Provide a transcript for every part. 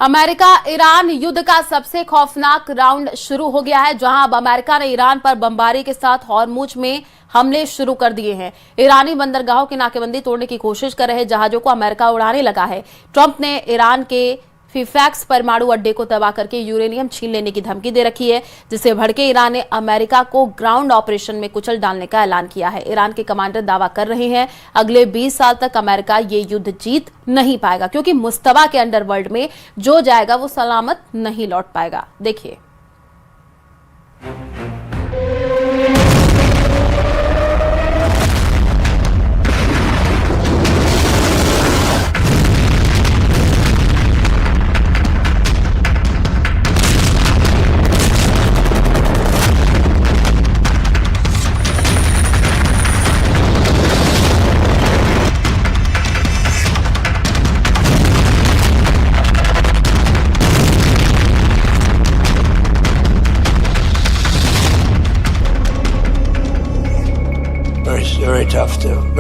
America Iran युद्ध का सबसे खौफनाक राउंड शुरू हो गया है, जहां अब अमेरिका ने ईरान पर बमबारी के साथ हॉर्मुज में हमले शुरू कर दिए हैं। ईरानी बंदरगाहों की नाकेबंदी तोड़ने की कोशिश कर रहे जहाजों को अमेरिका उड़ाने लगा है। ट्रंप ने ईरान के फीफैक्स परमाणु अड्डे को तबाह करके यूरेनियम छीन लेने की धमकी दे रखी है, जिससे भड़के ईरान ने अमेरिका को ग्राउंड ऑपरेशन में कुचल डालने का ऐलान किया है। ईरान के कमांडर दावा कर रहे हैं अगले 20 साल तक अमेरिका ये युद्ध जीत नहीं पाएगा, क्योंकि मुस्तबा के अंडरवर्ल्ड में जो जाएगा वो सलामत नहीं लौट पाएगा। देखिए,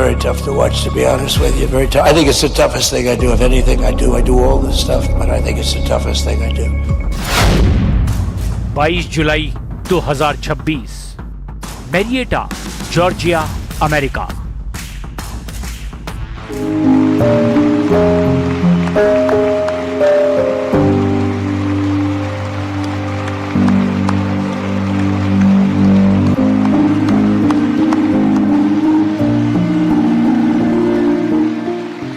Very tough to watch, to be honest with you. Very tough. I think it's the toughest thing I do. If anything I do all this stuff, but I think it's the toughest thing I do. 22 जुलाई 2026, Marietta, Georgia, America.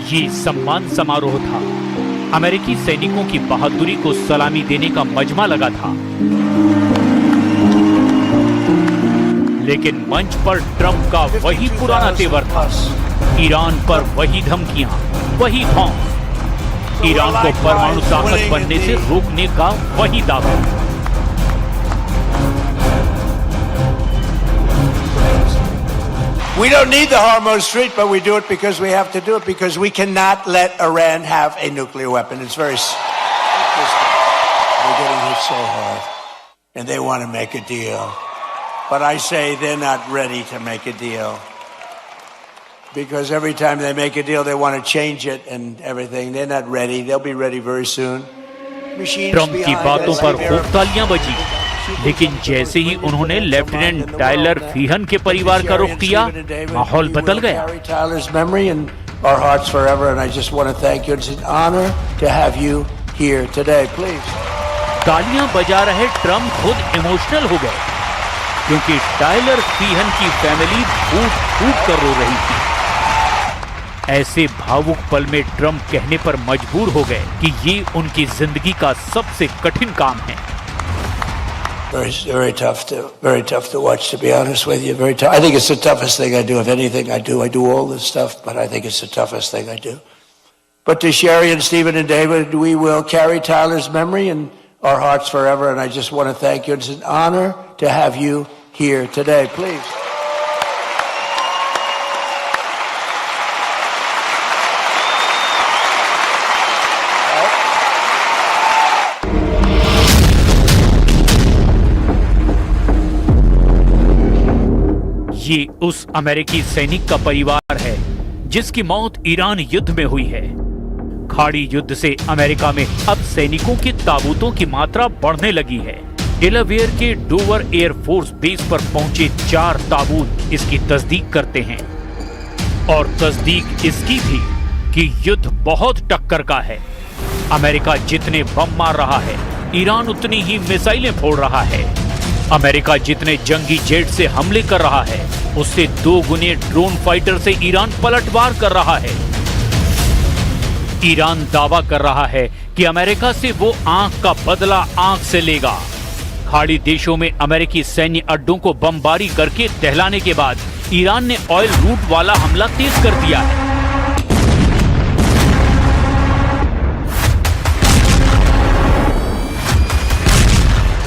ये सम्मान समारोह था। अमेरिकी सैनिकों की बहादुरी को सलामी देने का मजमा लगा था, लेकिन मंच पर ट्रंप का वही पुराना तेवर था। ईरान पर वही धमकियां, वही खौफ, ईरान को परमाणु ताकत बनने से रोकने का वही दावा। We don't need the Hormuz Strait, but we do it because we have to do it, because we cannot let Iran have a nuclear weapon. It's very simple. They're getting hit so hard, and they want to make a deal. But I say they're not ready to make a deal, because every time they make a deal, they want to change it and everything. They're not ready. They'll be ready very soon. Trump की बातों पर खूब तालियां बजी, लेकिन जैसे ही उन्होंने lieutenant Tyler फीहन के परिवार का रुख किया, माहौल बदल गया। तालियां बजा रहे ट्रंप खुद इमोशनल हो गए, क्योंकि टायलर फीहन की फैमिली फूट फूट कर रो रही थी। ऐसे भावुक पल में ट्रंप कहने पर मजबूर हो गए कि ये उनकी जिंदगी का सबसे कठिन काम है। Very tough to watch, to be honest with you. Very tough. I think it's the toughest thing I do. If anything I do all this stuff, but I think it's the toughest thing I do. But to Sherry and Stephen and David, we will carry Tyler's memory in our hearts forever, and I just want to thank you. It's an honor to have you here today. Please. ये उस अमेरिकी सैनिक का परिवार है जिसकी मौत Iran युद्ध में हुई है। खाड़ी युद्ध से अमेरिका में अब सैनिकों के ताबूतों की मात्रा बढ़ने लगी है। डेलावेयर के डोवर एयरफोर्स बेस पर पहुंचे 4 ताबूत इसकी तस्दीक करते हैं, और तस्दीक इसकी भी कि युद्ध बहुत टक्कर का है। अमेरिका जितने बम मार रहा है, ईरान उतनी ही मिसाइलें फोड़ रहा है। अमेरिका जितने जंगी जेट से हमले कर रहा है, उससे 2 गुने ड्रोन फाइटर से ईरान पलटवार कर रहा है। ईरान दावा कर रहा है कि अमेरिका से वो आंख का बदला आंख से लेगा। खाड़ी देशों में अमेरिकी सैन्य अड्डों को बमबारी करके दहलाने के बाद ईरान ने ऑयल रूट वाला हमला तेज कर दिया है।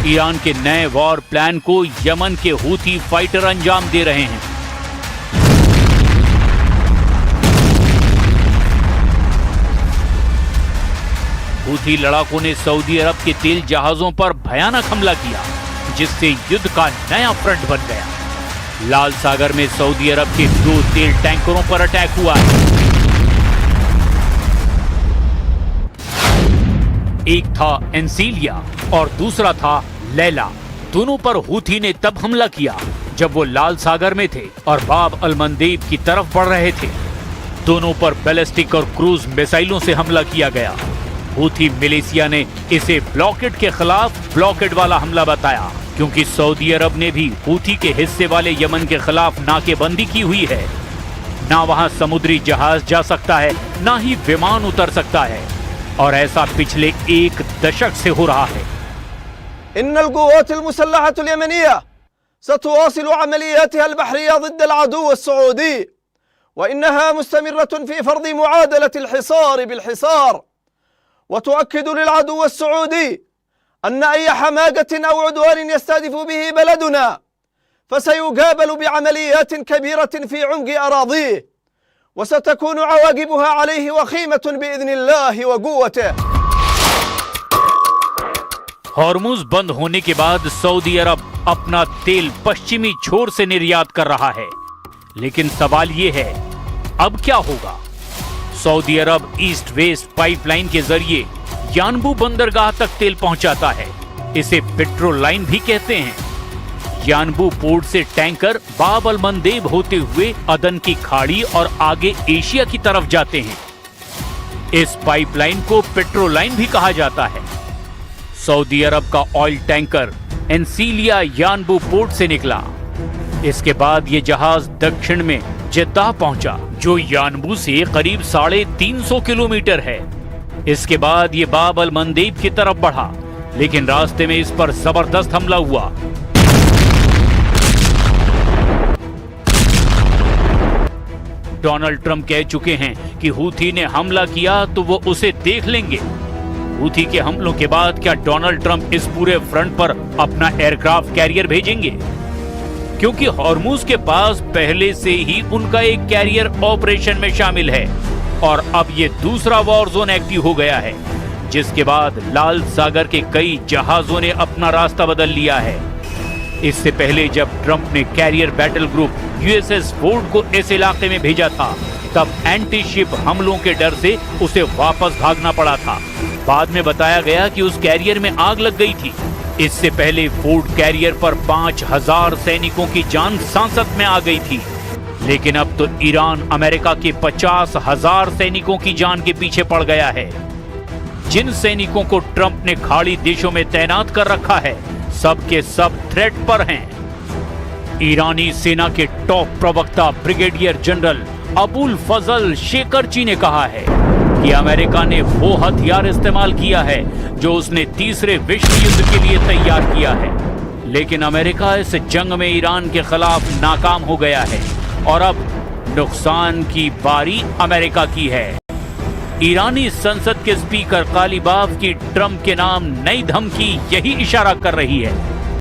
ईरान के नए वॉर प्लान को यमन के हूथी फाइटर अंजाम दे रहे हैं। हूथी लड़ाकों ने सऊदी अरब के तेल जहाजों पर भयानक हमला किया, जिससे युद्ध का नया फ्रंट बन गया। लाल सागर में सऊदी अरब के 2 तेल टैंकरों पर अटैक हुआ है। एक था एंसीलिया और दूसरा था लैला। दोनों पर हूथी ने तब हमला किया जब वो लाल सागर में थे और बाब अल मंदेब की तरफ बढ़ रहे थे। दोनों पर बैलिस्टिक और क्रूज मिसाइलों से हमला किया गया। हूथी मिलिशिया ने इसे ब्लॉकेड के खिलाफ ब्लॉकेड वाला हमला बताया, क्योंकि सऊदी अरब ने भी हूथी के हिस्से वाले यमन के खिलाफ नाकेबंदी की हुई है। ना वहां समुद्री जहाज जा सकता है, ना ही विमान उतर सकता है, और ऐसा पिछले एक दशक से हो रहा है। इन्नल क़ुव्वातुल मुसल्लहतुल यमनिया सतुवासिलु अमलियातिहा अल-बहरिया ज़िद्द अल-अदुव्व अस-सऊदी व इन्नहा मुस्तमिर्रतुन फ़ी फ़र्ज़ मुआदलतिल हिसार बिल-हिसार व तुअक्किदु लिल-अदुव्व अस-सऊदी अन्न अय्य हमाक़तिन अव उद्वान यस्तहदिफ़ु बिही बलदुना फसयुक़ाबलु बिअमलियातिन कबीरतिन फ़ी उम्क़ि अराज़ीह व सतकूनु अवाक़िबुहा अलैहि वख़ीमतुन बिइज़्निल्लाहि व क़ुव्वतिही। हॉर्मुज़ बंद होने के बाद सऊदी अरब अपना तेल पश्चिमी छोर से निर्यात कर रहा है, लेकिन सवाल ये है अब क्या होगा। सऊदी अरब ईस्ट वेस्ट पाइपलाइन के जरिए यानबू बंदरगाह तक तेल पहुंचाता है। इसे पेट्रोल लाइन भी कहते हैं। यानबू पोर्ट से टैंकर बाब अल मंदेब होते हुए अदन की खाड़ी और आगे एशिया की तरफ जाते हैं। इस पाइपलाइन को पेट्रोल लाइन भी कहा जाता है। सऊदी अरब का ऑयल टैंकर एंसीलिया यानबू पोर्ट से निकला। इसके बाद ये जहाज दक्षिण में जेद्दाह पहुंचा, जो यानबू से करीब 350 किलोमीटर है। इसके बाद ये बाब अल मंदेब की तरफ बढ़ा, लेकिन रास्ते में इस पर जबरदस्त हमला हुआ। डोनाल्ड ट्रंप कह चुके हैं कि हूथी ने हमला किया तो वो उसे देख लेंगे। हूथी के हमलों के बाद क्या डोनाल्ड ट्रंप इस पूरे फ्रंट पर अपना एयरक्राफ्ट कैरियर भेजेंगे? क्योंकि हॉर्मुज़ के पास पहले से ही उनका एक कैरियर ऑपरेशन में शामिल है, और अब ये दूसरा वॉर जोन एक्टिव हो गया है, जिसके बाद लाल सागर के कई जहाजों ने अपना रास्ता बदल लिया है। इससे पहले जब ट्रंप ने carrier battle group USS Ford को इस इलाके में भेजा था, तब एंटी शिप हमलों के डर से उसे वापस भागना पड़ा था। बाद में बताया गया कि उस कैरियर में आग लग गई थी। इससे पहले फोर्ड कैरियर पर 5000 सैनिकों की जान सांसत में आ गई थी, लेकिन अब तो ईरान अमेरिका के 50,000 सैनिकों की जान के पीछे पड़ गया है। जिन सैनिकों को ट्रंप ने खाड़ी देशों में तैनात कर रखा है, सब के सब थ्रेट पर हैं। ईरानी सेना के टॉप प्रवक्ता ब्रिगेडियर जनरल अबुल फजल शेकरची ने कहा है कि अमेरिका ने वो हथियार इस्तेमाल किया है जो उसने तीसरे विश्व युद्ध के लिए तैयार किया है, लेकिन अमेरिका इस जंग में ईरान के खिलाफ नाकाम हो गया है और अब नुकसान की बारी अमेरिका की है। ईरानी संसद के स्पीकर कालीबाफ की ट्रंप के नाम नई धमकी यही इशारा कर रही है।